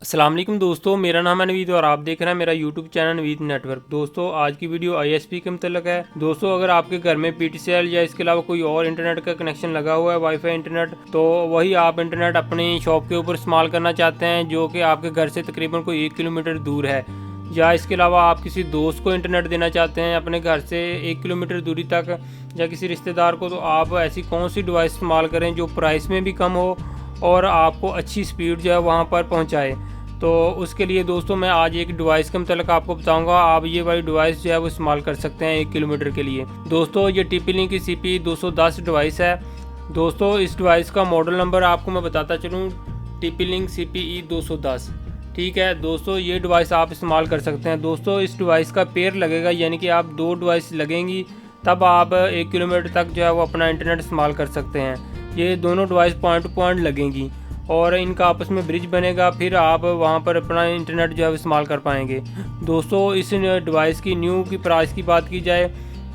अस्सलाम वालेकुम दोस्तों, मेरा नाम है नवीद और आप देख रहे हैं मेरा यूट्यूब चैनल नवीद नेटवर्क। दोस्तों आज की वीडियो ISP के मतलब है। दोस्तों अगर आपके घर में PTCL या इसके अलावा कोई और इंटरनेट का कनेक्शन लगा हुआ है, वाईफाई इंटरनेट, तो वही आप इंटरनेट अपनी शॉप के ऊपर इस्तेमाल करना चाहते हैं जो कि आपके घर से तकरीबन कोई 1 किलोमीटर दूर है, या इसके अलावा आप किसी दोस्त को इंटरनेट देना चाहते हैं अपने घर से 1 किलोमीटर दूरी तक, या किसी रिश्तेदार को, तो आप ऐसी कौन सी डिवाइस इस्तेमाल करें जो प्राइस में भी कम हो और आपको अच्छी स्पीड जो है वहाँ पर पहुँचाए। तो उसके लिए दोस्तों मैं आज एक डिवाइस के मतलब आपको बताऊंगा। आप ये वाली डिवाइस जो है वो इस्तेमाल कर सकते हैं 1 किलोमीटर के लिए। दोस्तों ये TP-Link की CPE 210 डिवाइस है। दोस्तों इस डिवाइस का मॉडल नंबर आपको मैं बताता चलूँ, TP-Link CPE 210। ठीक है दोस्तों, ये डिवाइस आप इस्तेमाल कर सकते हैं। दोस्तों इस डिवाइस का पेयर लगेगा, यानी कि आप 2 डिवाइस लगेंगी तब आप 1 किलोमीटर तक जो है वो अपना इंटरनेट इस्तेमाल कर सकते हैं। ये दोनों डिवाइस पॉइंट टू पॉइंट लगेंगी और इनका आपस में ब्रिज बनेगा, फिर आप वहाँ पर अपना इंटरनेट जो है इस्तेमाल कर पाएंगे। दोस्तों इस डिवाइस की न्यू की प्राइस की बात की जाए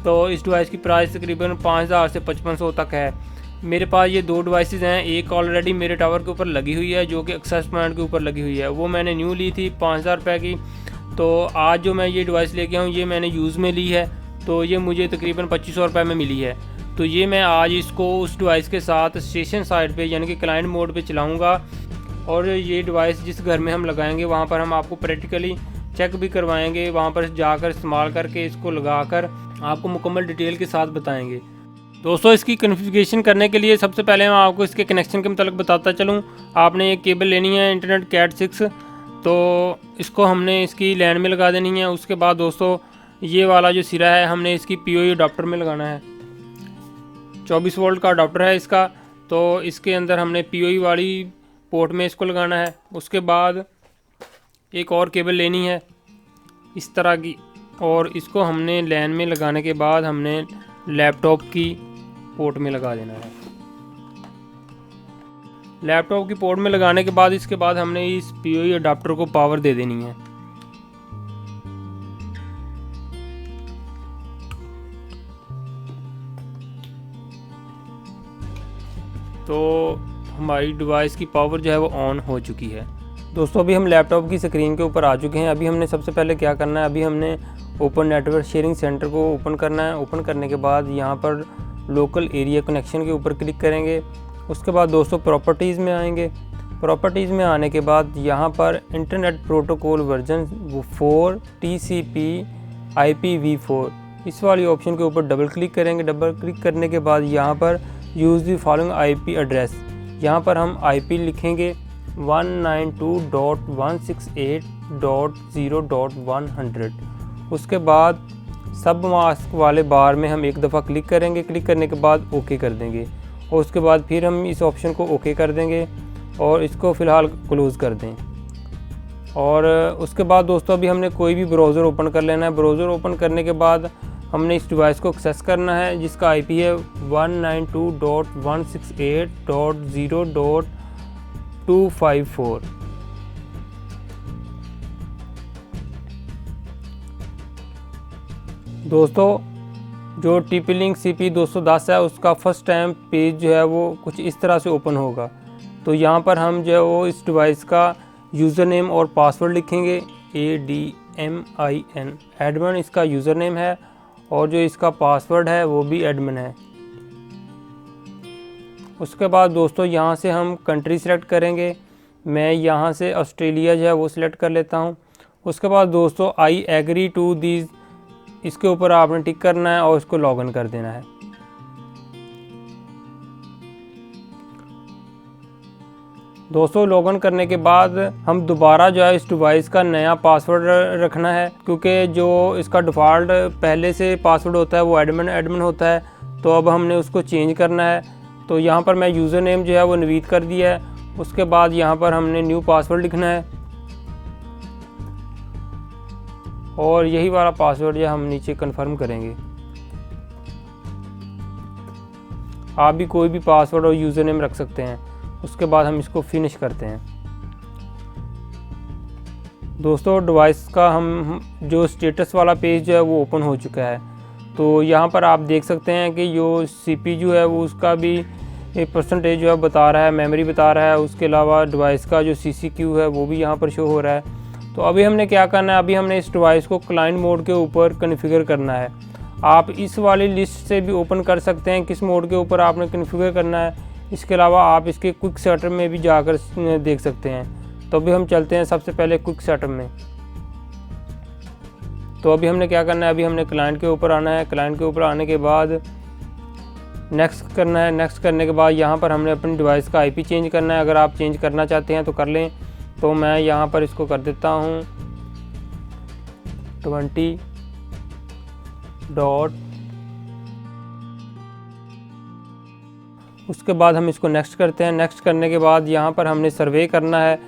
तो इस डिवाइस की प्राइस तकरीबन 5000 से 5500 तक है। मेरे पास ये 2 डिवाइसेस हैं, एक ऑलरेडी मेरे टावर के ऊपर लगी हुई है जो कि एक्सेस पॉइंट के ऊपर लगी हुई है, वो मैंने न्यू ली थी 5000 रुपये की। तो आज जो मैं ये डिवाइस लेके आऊँ ये मैंने यूज़ में ली है, तो ये मुझे तकरीबन 2500 रुपये में मिली है। तो ये मैं आज इसको उस डिवाइस के साथ स्टेशन साइड पे यानी कि क्लाइंट मोड पे चलाऊंगा, और ये डिवाइस जिस घर में हम लगाएंगे वहाँ पर हम आपको प्रैक्टिकली चेक भी करवाएंगे, वहाँ पर जाकर इस्तेमाल करके इसको लगाकर आपको मुकम्मल डिटेल के साथ बताएंगे। दोस्तों इसकी कॉन्फ़िगरेशन करने के लिए सबसे पहले मैं आपको इसके कनेक्शन के मतलब बताता चलूँ। आपने एक केबल लेनी है इंटरनेट कैट 6, तो इसको हमने इसकी लैन में लगा देनी है। उसके बाद दोस्तों ये वाला जो सिरा है हमने इसकी POE अडाप्टर में लगाना है। 24 वोल्ट का अडाप्टर है इसका, तो इसके अंदर हमने POE वाली पोर्ट में इसको लगाना है। उसके बाद एक और केबल लेनी है इस तरह की, और इसको हमने लैन में लगाने के बाद हमने लैपटॉप की पोर्ट में लगा देना है। लैपटॉप की पोर्ट में लगाने के बाद इसके बाद हमने इस POE अडाप्टर को पावर दे देनी है। तो हमारी डिवाइस की पावर जो है वो ऑन हो चुकी है। दोस्तों अभी हम लैपटॉप की स्क्रीन के ऊपर आ चुके हैं। अभी हमने सबसे पहले क्या करना है, अभी हमने ओपन नेटवर्क शेयरिंग सेंटर को ओपन करना है। ओपन करने के बाद यहाँ पर लोकल एरिया कनेक्शन के ऊपर क्लिक करेंगे। उसके बाद दोस्तों प्रॉपर्टीज़ में आएंगे। प्रॉपर्टीज़ में आने के बाद यहाँ पर internet protocol version 4 TCP IPv4 इस वाली ऑप्शन के ऊपर डबल क्लिक करेंगे। डबल क्लिक करने के बाद यहाँ पर use the following IP address, यहाँ पर हम IP लिखेंगे 192.168.0.100। उसके बाद सब मास्क वाले बार में हम एक दफ़ा क्लिक करेंगे। क्लिक करने के बाद ओके कर देंगे, और उसके बाद फिर हम इस ऑप्शन को ओके कर देंगे और इसको फ़िलहाल क्लोज़ कर दें। और उसके बाद दोस्तों अभी हमने कोई भी ब्राउज़र ओपन कर लेना है। ब्राउज़र ओपन करने के बाद हमने इस डिवाइस को एक्सेस करना है जिसका IP है 192.168.0.254। दोस्तों जो TP-Link CPE 210 है उसका फर्स्ट टाइम पेज जो है वो कुछ इस तरह से ओपन होगा। तो यहाँ पर हम जो है वो इस डिवाइस का यूज़र नेम और पासवर्ड लिखेंगे ADMIN। एडमिन इसका यूज़र नेम है और जो इसका पासवर्ड है वो भी एडमिन है। उसके बाद दोस्तों यहाँ से हम कंट्री सेलेक्ट करेंगे। मैं यहाँ से ऑस्ट्रेलिया जो है वो सिलेक्ट कर लेता हूँ। उसके बाद दोस्तों आई एग्री टू दीज, इसके ऊपर आपने टिक करना है और इसको लॉगिन कर देना है। दोस्तों लॉगिन करने के बाद हम दोबारा जो है इस डिवाइस का नया पासवर्ड रखना है, क्योंकि जो इसका डिफ़ॉल्ट पहले से पासवर्ड होता है वो एडमिन होता है, तो अब हमने उसको चेंज करना है। तो यहाँ पर मैं यूज़र नेम जो है वो नवीद कर दिया है। उसके बाद यहाँ पर हमने न्यू पासवर्ड लिखना है, और यही वाला पासवर्ड जो हम नीचे कंफर्म करेंगे। आप भी कोई भी पासवर्ड और यूज़र नेम रख सकते हैं। उसके बाद हम इसको फिनिश करते हैं। दोस्तों डिवाइस का हम जो स्टेटस वाला पेज जो है वो ओपन हो चुका है। तो यहाँ पर आप देख सकते हैं कि जो CPU है वो उसका भी एक परसेंटेज जो है बता रहा है, मेमोरी बता रहा है। उसके अलावा डिवाइस का जो CCQ है वो भी यहाँ पर शो हो रहा है। तो अभी हमने क्या करना है, अभी हमने इस डिवाइस को क्लाइंट मोड के ऊपर कॉन्फ़िगर करना है। आप इस वाली लिस्ट से भी ओपन कर सकते हैं किस मोड के ऊपर आपने कॉन्फ़िगर करना है। इसके अलावा आप इसके क्विक सेटअप में भी जाकर देख सकते हैं। तो अभी हम चलते हैं सबसे पहले क्विक सेटअप में। तो अभी हमने क्या करना है, अभी हमने क्लाइंट के ऊपर आना है। क्लाइंट के ऊपर आने के बाद नेक्स्ट करना है। नेक्स्ट करने के बाद यहाँ पर हमने अपनी डिवाइस का IP चेंज करना है। अगर आप चेंज करना चाहते हैं तो कर लें। तो मैं यहाँ पर इसको कर देता हूँ 20. उसके बाद हम इसको नेक्स्ट करते हैं। नेक्स्ट करने के बाद यहाँ पर हमने सर्वे करना है।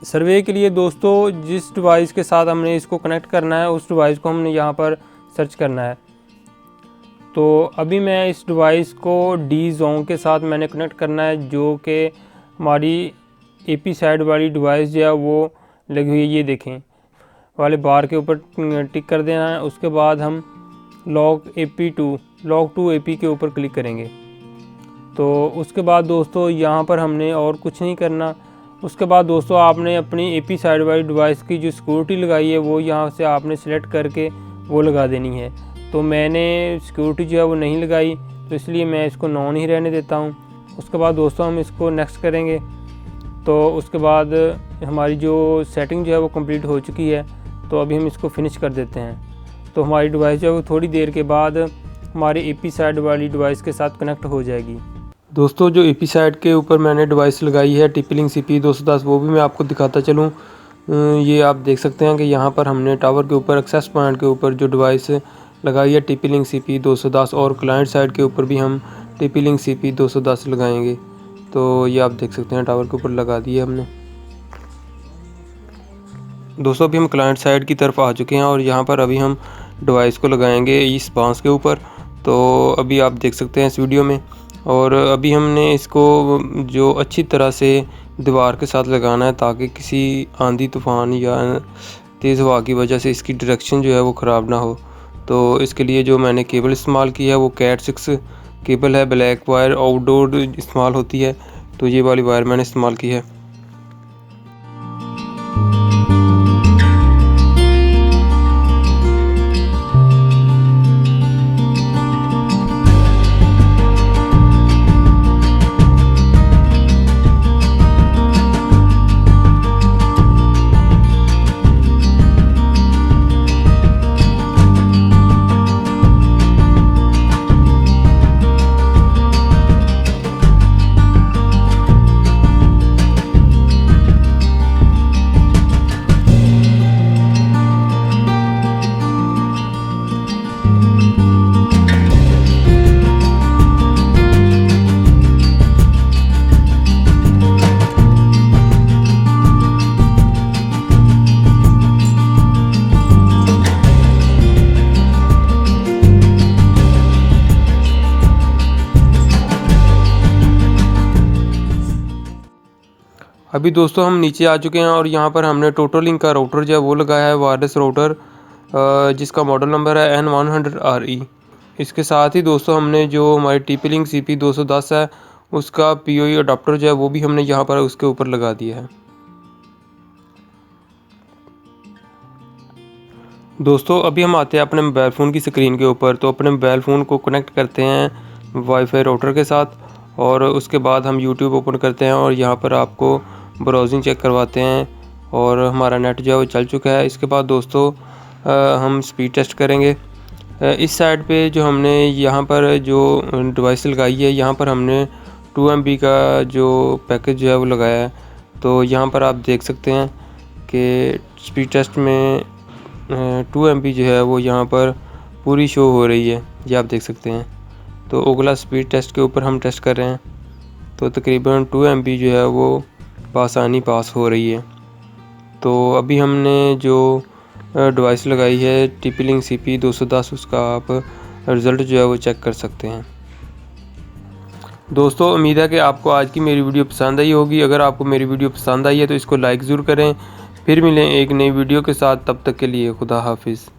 सर्वे के लिए दोस्तों जिस डिवाइस के साथ हमने इसको कनेक्ट करना है उस डिवाइस को हमने यहाँ पर सर्च करना है। तो अभी मैं इस डिवाइस को DZone के साथ मैंने कनेक्ट करना है, जो कि हमारी AP साइड वाली डिवाइस जो है वो लगी हुई है, ये देखें वाले बार के ऊपर टिक कर देना है। उसके बाद हम log 2 AP के ऊपर क्लिक करेंगे। तो उसके बाद दोस्तों यहाँ पर हमने और कुछ नहीं करना। उसके बाद दोस्तों आपने अपनी AP साइड वाली डिवाइस की जो सिक्योरिटी लगाई है वो यहाँ से आपने सेलेक्ट करके वो लगा देनी है। तो मैंने सिक्योरिटी जो है वो नहीं लगाई, तो इसलिए मैं इसको नॉन ही रहने देता हूँ। उसके बाद दोस्तों हम इसको नेक्स्ट करेंगे। तो उसके बाद हमारी जो सेटिंग जो है वो कंप्लीट हो चुकी है। तो अभी हम इसको फिनिश कर देते हैं। तो हमारी डिवाइस जो है वो थोड़ी देर के बाद हमारे AP साइड वाली डिवाइस के साथ कनेक्ट हो जाएगी। दोस्तों जो AP साइड के ऊपर मैंने डिवाइस लगाई है TP-Link CP210, वो भी मैं आपको दिखाता चलूँ। ये आप देख सकते हैं कि यहाँ पर हमने टावर के ऊपर एक्सेस पॉइंट के ऊपर जो डिवाइस लगाई है TP-Link CP210, और क्लाइंट साइड के ऊपर भी हम TP-Link CP210 लगाएंगे। तो ये आप देख सकते हैं टावर के ऊपर लगा दिए हमने। दोस्तों अभी हम क्लाइंट साइड की तरफ आ चुके हैं और यहाँ पर अभी हम डिवाइस को लगाएंगे इस बांस के ऊपर। तो अभी आप देख सकते हैं इस वीडियो में। और अभी हमने इसको जो अच्छी तरह से दीवार के साथ लगाना है, ताकि किसी आंधी तूफ़ान या तेज़ हवा की वजह से इसकी डायरेक्शन जो है वो ख़राब ना हो। तो इसके लिए जो मैंने केबल इस्तेमाल की है वो Cat 6 केबल है, ब्लैक वायर आउटडोर इस्तेमाल होती है। तो ये वाली वायर मैंने इस्तेमाल की है। अभी दोस्तों हम नीचे आ चुके हैं और यहाँ पर हमने TotaLink का राउटर जो है वो लगाया है, वायरलेस राउटर, जिसका मॉडल नंबर है N100RE। इसके साथ ही दोस्तों हमने जो हमारी TP-Link CP210 है उसका PoE अडाप्टर जो है वो भी हमने यहाँ पर उसके ऊपर लगा दिया है। दोस्तों अभी हम आते हैं अपने मोबाइल फ़ोन की स्क्रीन के ऊपर। तो अपने मोबाइल फ़ोन को कनेक्ट करते हैं वाईफाई राउटर के साथ, और उसके बाद हम YouTube ओपन करते हैं और यहाँ पर आपको ब्राउजिंग चेक करवाते हैं, और हमारा नेट जो है वो चल चुका है। इसके बाद दोस्तों हम स्पीड टेस्ट करेंगे। इस साइड पे जो हमने यहाँ पर जो डिवाइस लगाई है, यहाँ पर हमने 2 MB का जो पैकेज जो है वो लगाया है। तो यहाँ पर आप देख सकते हैं कि स्पीड टेस्ट में 2 MB जो है वो यहाँ पर पूरी शो हो रही है, ये आप देख सकते हैं। तो अगला स्पीड टेस्ट के ऊपर हम टेस्ट कर रहे हैं, तो तकरीबन 2 MB जो है वो आसानी पास हो रही है। तो अभी हमने जो डिवाइस लगाई है TP-Link CP210, उसका आप रिज़ल्ट जो है वो चेक कर सकते हैं। दोस्तों उम्मीद है कि आपको आज की मेरी वीडियो पसंद आई होगी। अगर आपको मेरी वीडियो पसंद आई है तो इसको लाइक ज़रूर करें। फिर मिलें एक नई वीडियो के साथ, तब तक के लिए खुदा हाफिज़।